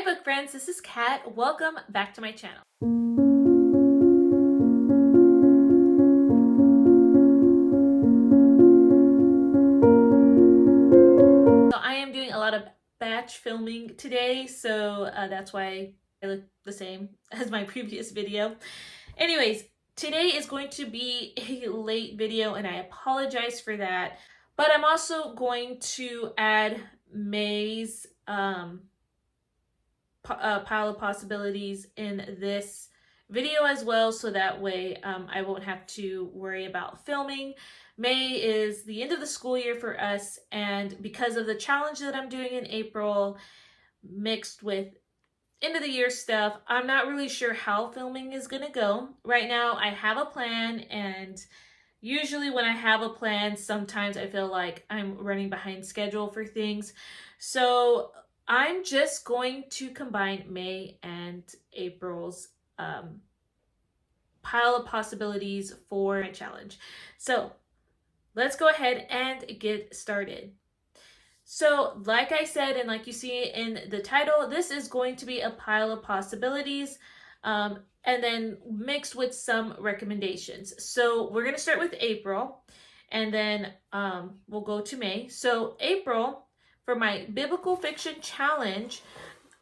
Hi book friends, this is Kat. Welcome back to my channel. So I am doing a lot of batch filming today, so that's why I look the same as my previous video. Anyways, today is going to be a late video and I apologize for that, but I'm also going to add May's pile of possibilities in this video as well, so that way I won't have to worry about filming. May is the end of the school year for us, and because of the challenge that I'm doing in April mixed with end of the year stuff, I'm not really sure how filming is gonna go. Right now I have a plan, and usually when I have a plan, sometimes I feel like I'm running behind schedule for things. So I'm just going to combine May and April's pile of possibilities for my challenge. So let's go ahead and get started. So like I said, and like you see in the title, this is going to be a pile of possibilities and then mixed with some recommendations. So we're going to start with April, and then we'll go to May. So April, for my biblical fiction challenge,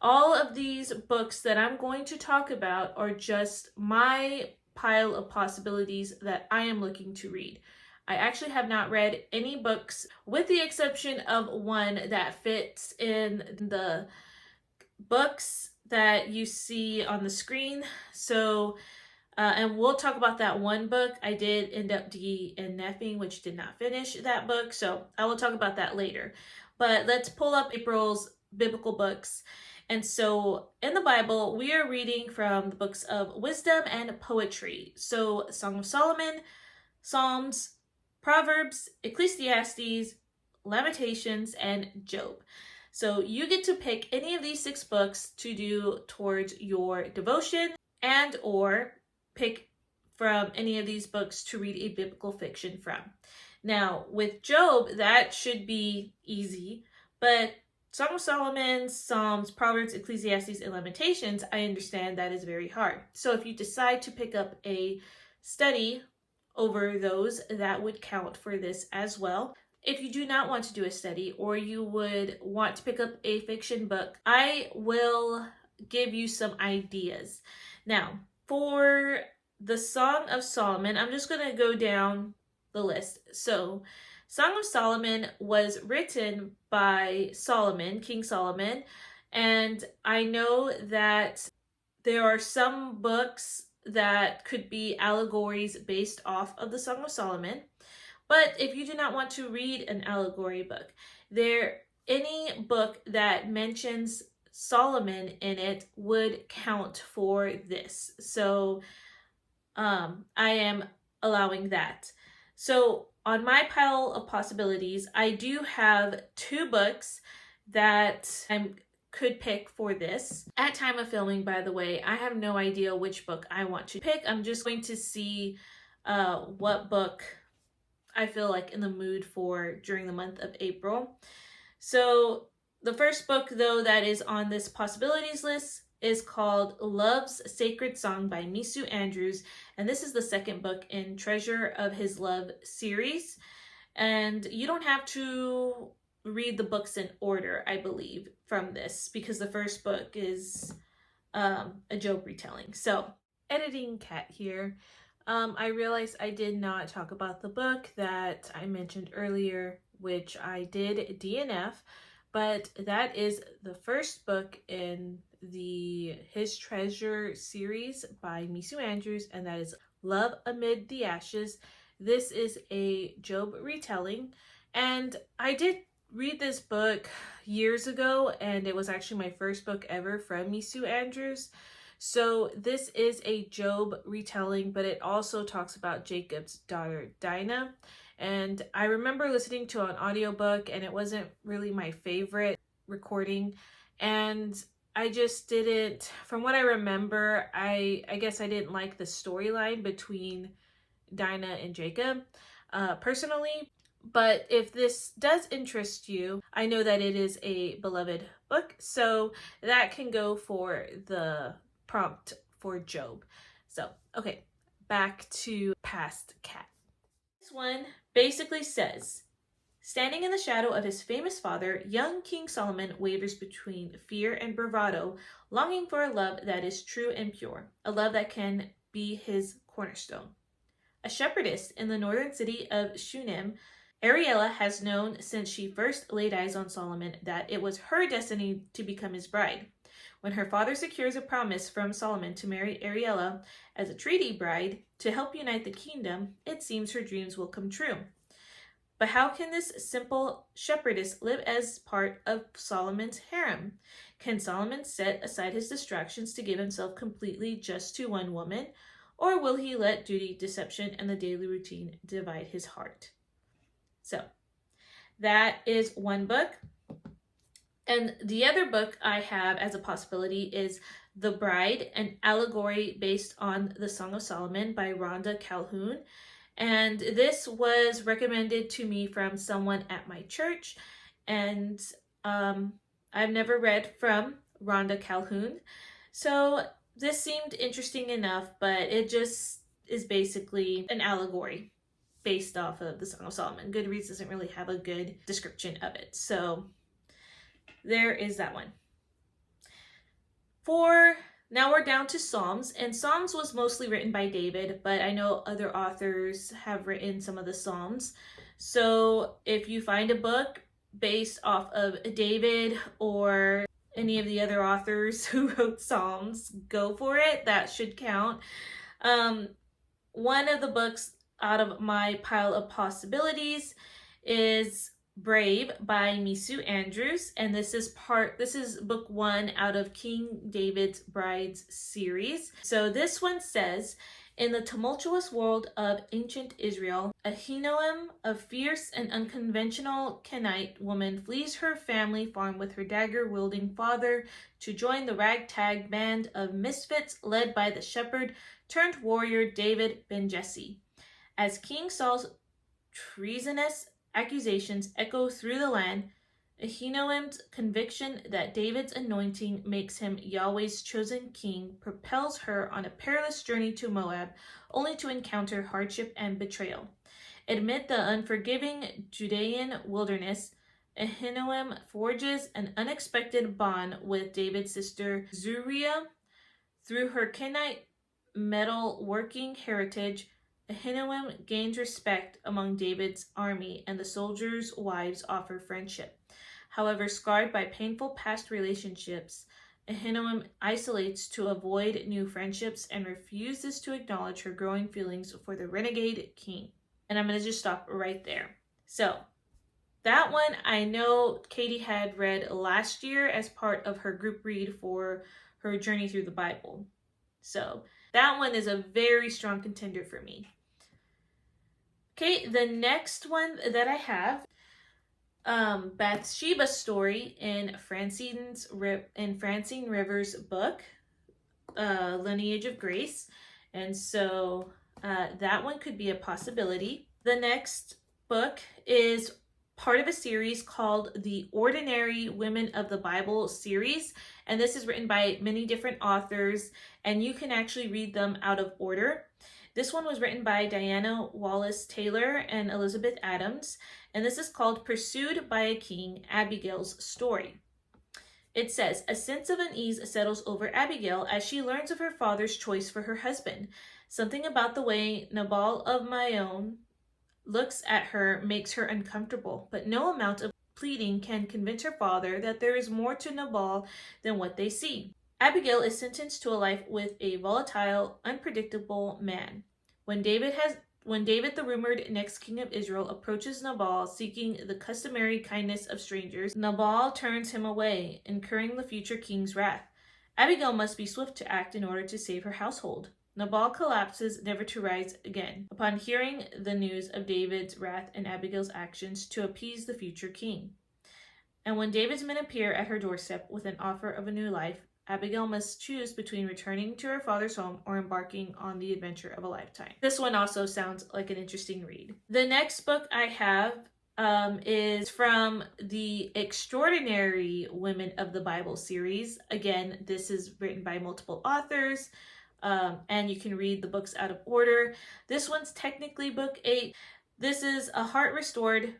all of these books that I'm going to talk about are just my pile of possibilities that I am looking to read. I actually have not read any books, with the exception of one that fits in the books that you see on the screen. So, and we'll talk about that one book. I did end up DNFing, which did not finish that book. So I will talk about that later. But let's pull up April's biblical books. And so in the Bible, we are reading from the books of wisdom and poetry. So Song of Solomon, Psalms, Proverbs, Ecclesiastes, Lamentations, and Job. So you get to pick any of these 6 books to do towards your devotion, and or pick from any of these books to read a biblical fiction from. Now, with Job, that should be easy, but Song of Solomon, Psalms, Proverbs, Ecclesiastes, and Lamentations, I understand that is very hard. So if you decide to pick up a study over those, that would count for this as well. If you do not want to do a study, or you would want to pick up a fiction book, I will give you some ideas. Now, for the Song of Solomon, I'm just going to go down the list. So, Song of Solomon was written by Solomon, King Solomon, and I know that there are some books that could be allegories based off of the Song of Solomon. But if you do not want to read an allegory book, any book that mentions Solomon in it would count for this. So I am allowing that. So on my pile of possibilities, I do have 2 books that I could pick for this. At time of filming, by the way, I have no idea which book I want to pick. I'm just going to see what book I feel like in the mood for during the month of April. So the first book, though, that is on this possibilities list is called Love's Sacred Song by Misu Andrews, and this is the second book in Treasure of His Love series. And you don't have to read the books in order, I believe, from this, because the first book is a Job retelling. So, editing Kat here. I realized I did not talk about the book that I mentioned earlier, which I did DNF, but that is the first book in the His Treasure series by Misu Andrews, and that is Love Amid the Ashes. This is a Job retelling, and I did read this book years ago, and it was actually my first book ever from Misu Andrews. So this is a Job retelling, but it also talks about Jacob's daughter Dinah. And I remember listening to an audiobook, and it wasn't really my favorite recording. And I just didn't, from what I remember, I guess I didn't like the storyline between Dinah and Jacob personally. But if this does interest you, I know that it is a beloved book. So that can go for the prompt for Job. So, okay, back to Past Cat. This one basically says, standing in the shadow of his famous father, young King Solomon wavers between fear and bravado, longing for a love that is true and pure, a love that can be his cornerstone. A shepherdess in the northern city of Shunem, Ariella has known since she first laid eyes on Solomon that it was her destiny to become his bride. When her father secures a promise from Solomon to marry Ariella as a treaty bride to help unite the kingdom, it seems her dreams will come true. But how can this simple shepherdess live as part of Solomon's harem? Can Solomon set aside his distractions to give himself completely just to one woman? Or will he let duty, deception, and the daily routine divide his heart? So, that is one book. And the other book I have as a possibility is The Bride, an allegory based on the Song of Solomon by Rhonda Calhoun. And this was recommended to me from someone at my church. And I've never read from Rhonda Calhoun. So this seemed interesting enough, but it just is basically an allegory based off of the Song of Solomon. Goodreads doesn't really have a good description of it. So there is that one. Now we're down to Psalms, and Psalms was mostly written by David, but I know other authors have written some of the Psalms. So if you find a book based off of David or any of the other authors who wrote Psalms, go for it. That should count. One of the books out of my pile of possibilities is Brave by Misu Andrews, and this is book 1 out of King David's Brides series. So this one says, in the tumultuous world of ancient Israel, Ahinoam, a fierce and unconventional Kenite woman, flees her family farm with her dagger-wielding father to join the ragtag band of misfits led by the shepherd-turned-warrior David ben Jesse. As King Saul's treasonous accusations echo through the land, Ahinoam's conviction that David's anointing makes him Yahweh's chosen king propels her on a perilous journey to Moab, only to encounter hardship and betrayal. Amid the unforgiving Judean wilderness, Ahinoam forges an unexpected bond with David's sister Zuriah. Through her Kenite metal-working heritage, Ahinoam gains respect among David's army, and the soldiers' wives offer friendship. However, scarred by painful past relationships, Ahinoam isolates to avoid new friendships and refuses to acknowledge her growing feelings for the renegade king. And I'm going to just stop right there. So, that one I know Katie had read last year as part of her group read for her journey through the Bible. So, that one is a very strong contender for me. Okay, the next one that I have, Bathsheba's story in Francine Rivers' book, Lineage of Grace. And so that one could be a possibility. The next book is part of a series called the Ordinary Women of the Bible series. And this is written by many different authors, and you can actually read them out of order. This one was written by Diana Wallace Taylor and Elizabeth Adams, and this is called Pursued by a King, Abigail's Story. It says, a sense of unease settles over Abigail as she learns of her father's choice for her husband. Something about the way Nabal of Maon looks at her makes her uncomfortable, but no amount of pleading can convince her father that there is more to Nabal than what they see. Abigail is sentenced to a life with a volatile, unpredictable man. When David, the rumored next king of Israel, approaches Nabal seeking the customary kindness of strangers, Nabal turns him away, incurring the future king's wrath. Abigail must be swift to act in order to save her household. Nabal collapses, never to rise again, upon hearing the news of David's wrath and Abigail's actions to appease the future king. And when David's men appear at her doorstep with an offer of a new life, Abigail must choose between returning to her father's home or embarking on the adventure of a lifetime. This one also sounds like an interesting read. The next book I have is from the Extraordinary Women of the Bible series. Again, this is written by multiple authors, and you can read the books out of order. This one's technically book 8. This is A Heart Restored,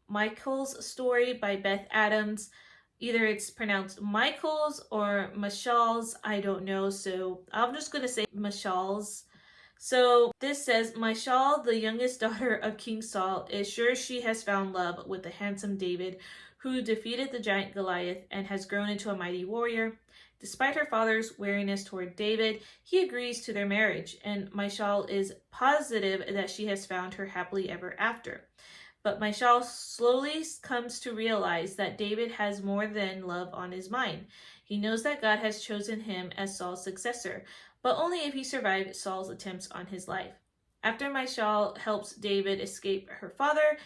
Michael's Story by Beth Adams. Either it's pronounced Michael's or Michal's, I don't know, so I'm just going to say Michal's. So this says, Michal, the youngest daughter of King Saul, is sure she has found love with the handsome David, who defeated the giant Goliath and has grown into a mighty warrior. Despite her father's wariness toward David, he agrees to their marriage, and Michal is positive that she has found her happily ever after. But Michal slowly comes to realize that David has more than love on his mind. He knows that God has chosen him as Saul's successor, but only if he survived Saul's attempts on his life. After Michal helps David escape her father,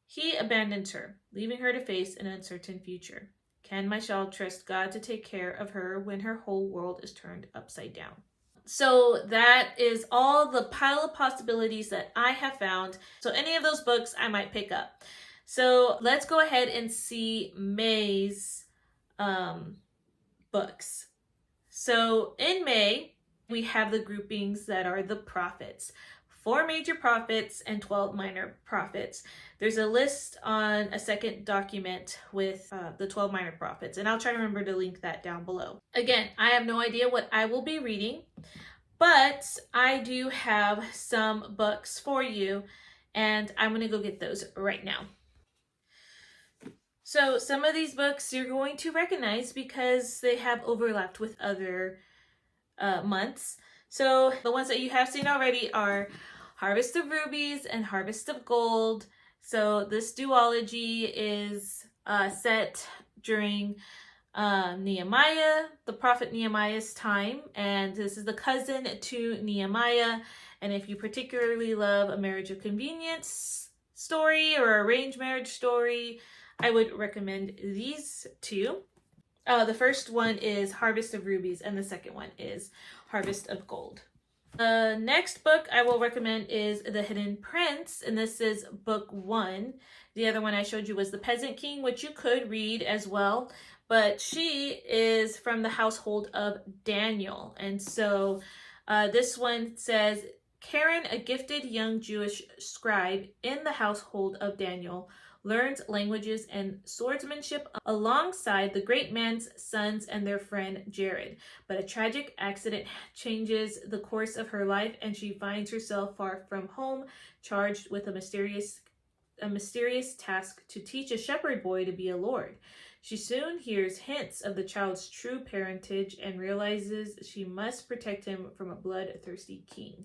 he abandons her, leaving her to face an uncertain future. Can Michal trust God to take care of her when her whole world is turned upside down? So that is all the pile of possibilities that I have found. So any of those books I might pick up. So let's go ahead and see May's books. So in May, we have the groupings that are the prophets. 4 major prophets and 12 minor prophets. There's a list on a second document with the 12 minor prophets, and I'll try to remember to link that down below. Again, I have no idea what I will be reading, but I do have some books for you, and I'm going to go get those right now. So some of these books you're going to recognize because they have overlapped with other months. So the ones that you have seen already are Harvest of Rubies and Harvest of Gold. So this duology is set during Nehemiah, the prophet Nehemiah's time, and this is the cousin to Nehemiah. And if you particularly love a marriage of convenience story or arranged marriage story, I would recommend these two. The first one is Harvest of Rubies, and the second one is Harvest of Gold. The next book I will recommend is The Hidden Prince, and this is book 1. The other one I showed you was The Peasant King, which you could read as well, but she is from the household of Daniel. And so this one says, Karen, a gifted young Jewish scribe in the household of Daniel, learns languages and swordsmanship alongside the great man's sons and their friend Jared. But a tragic accident changes the course of her life, and she finds herself far from home, charged with a mysterious task to teach a shepherd boy to be a lord. She soon hears hints of the child's true parentage and realizes she must protect him from a bloodthirsty king.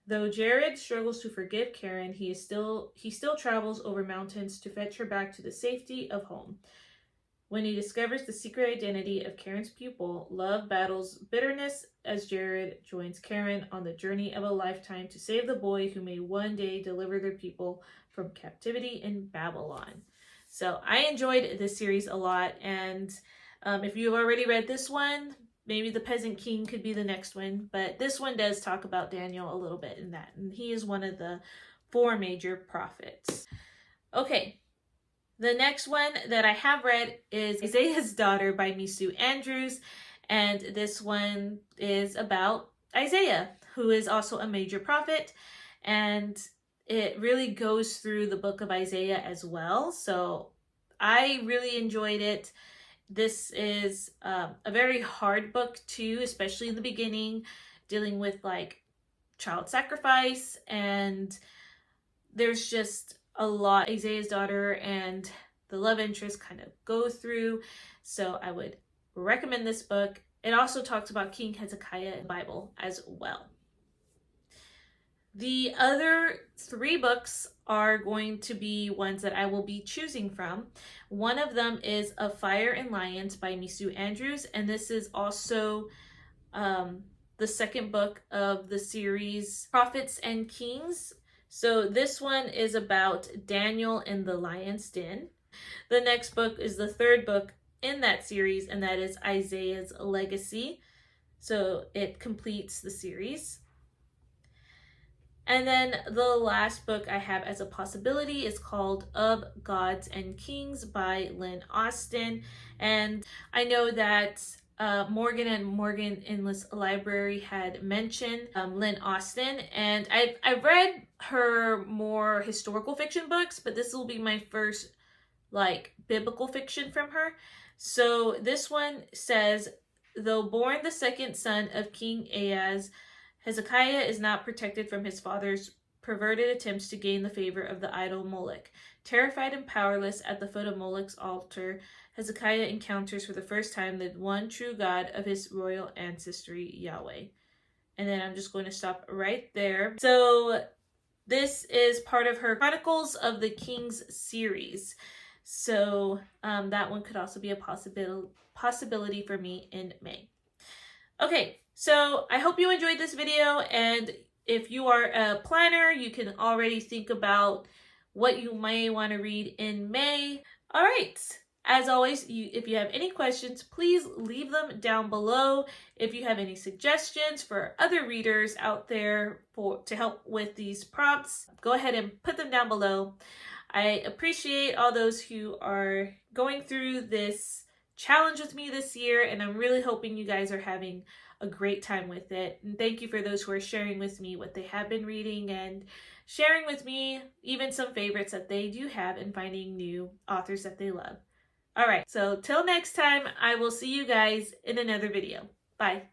Though Jared struggles to forgive Karen, he still travels over mountains to fetch her back to the safety of home. When he discovers the secret identity of Karen's pupil, love battles bitterness as Jared joins Karen on the journey of a lifetime to save the boy who may one day deliver their people from captivity in Babylon. So I enjoyed this series a lot, and if you've already read this one, maybe The Peasant King could be the next one, but this one does talk about Daniel a little bit in that, and he is one of the 4 major prophets. Okay, the next one that I have read is Isaiah's Daughter by Misu Andrews, and this one is about Isaiah, who is also a major prophet, and it really goes through the book of Isaiah as well, so I really enjoyed it. This is a very hard book too, especially in the beginning, dealing with like child sacrifice, and there's just a lot Isaiah's daughter and the love interest kind of go through. So I would recommend this book. It also talks about King Hezekiah in the Bible as well. The other 3 books are going to be ones that I will be choosing from. One of them is Of Fire and Lions by Misu Andrews, and this is also the second book of the series Prophets and Kings. So this one is about Daniel in the lion's den. The next book is the 3rd book in that series, and that is Isaiah's Legacy. So it completes the series. And then the last book I have as a possibility is called Of Gods and Kings by Lynn Austin. And I know that Morgan and Morgan Endless Library had mentioned Lynn Austin, and I've read her more historical fiction books, but this will be my first like biblical fiction from her. So this one says, though born the second son of King Ahaz, Hezekiah is not protected from his father's perverted attempts to gain the favor of the idol Moloch. Terrified and powerless at the foot of Moloch's altar, Hezekiah encounters for the first time the one true God of his royal ancestry, Yahweh. And then I'm just going to stop right there. So this is part of her Chronicles of the Kings series. So that one could also be a possibility for me in May. Okay, so I hope you enjoyed this video, and if you are a planner, you can already think about what you may want to read in May. All right, as always, if you have any questions, please leave them down below. If you have any suggestions for other readers out there to help with these prompts, go ahead and put them down below. I appreciate all those who are going through this challenge with me this year, and I'm really hoping you guys are having a great time with it. And thank you for those who are sharing with me what they have been reading and sharing with me even some favorites that they do have and finding new authors that they love. All right, so till next time, I will see you guys in another video. Bye.